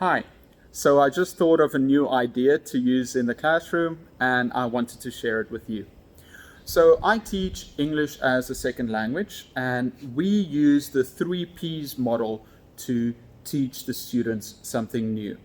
Hi. So I just thought of a new idea to use in the classroom and I wanted to share it with you. So I teach English as a second language and we use the 3Ps model to teach the students something new.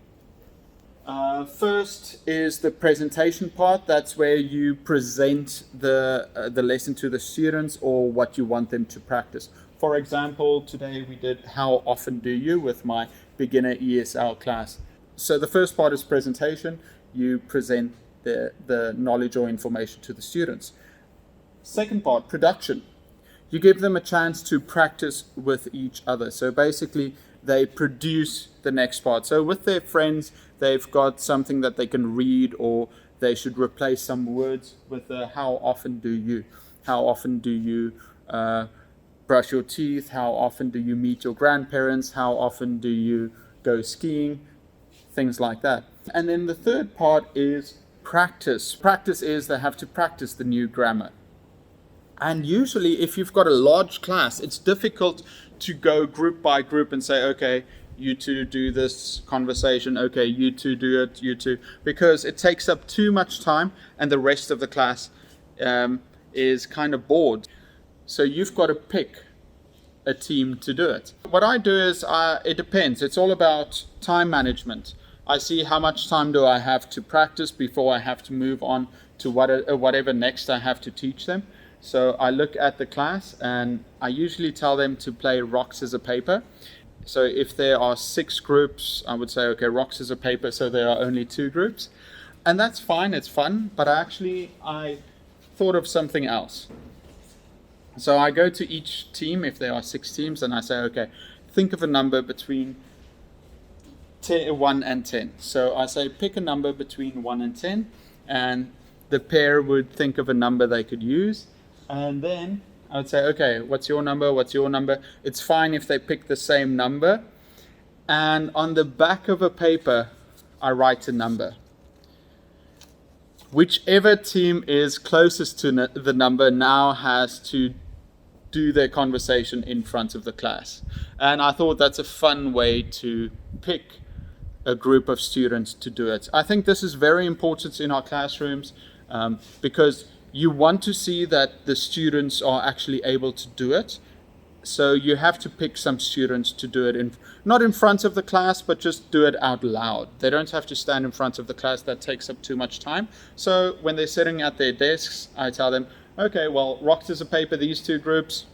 First is the presentation part. That's where you present the lesson to the students or what you want them to practice. For example, today we did How Often Do You with my beginner ESL class. So the first part is presentation. You present the knowledge or information to the students. Second part, production. You give them a chance to practice with each other. So basically, they produce the next part. So with their friends, they've got something that they can read, or they should replace some words with how often do you? How often do you brush your teeth? How often do you meet your grandparents? How often do you go skiing? Things like that. And then the third part is practice. Practice is they have to practice the new grammar. And usually if you've got a large class, it's difficult to go group by group and say, okay, you two do this conversation, okay, you two do it, you two, because it takes up too much time and the rest of the class is kind of bored. So you've got to pick a team to do it. What I do is, it depends. It's all about time management. I see how much time do I have to practice before I have to move on to whatever next I have to teach them. So I look at the class and I usually tell them to play rock, scissors, paper. So if there are 6 groups, I would say, okay, rock, scissors, paper, so there are only 2 groups. And that's fine, it's fun, but I thought of something else. So I go to each team, if there are 6 teams, and I say, okay, think of a number between 1 and 10. So I say, pick a number between 1 and 10, and the pair would think of a number they could use. And then I would say, okay, what's your number? What's your number? It's fine if they pick the same number. And on the back of a paper, I write a number. Whichever team is closest to the number now has to do their conversation in front of the class. And I thought that's a fun way to pick a group of students to do it. I think this is very important in our classrooms because you want to see that the students are actually able to do it. So you have to pick some students to do it not in front of the class, but just do it out loud. They don't have to stand in front of the class. That takes up too much time. So when they're sitting at their desks, I tell them, okay, well, rock, scissors, paper, these 2 groups,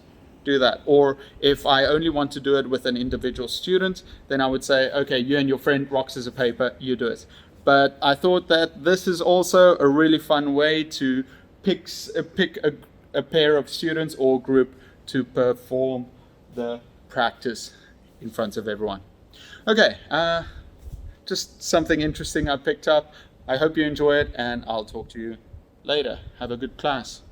do that. Or if I only want to do it with an individual student, then I would say, okay, you and your friend, rock, scissors, paper, you do it. But I thought that this is also a really fun way to pick a pair of students or group to perform the practice in front of everyone. Okay, just something interesting I picked up. I hope you enjoy it and I'll talk to you later. Have a good class.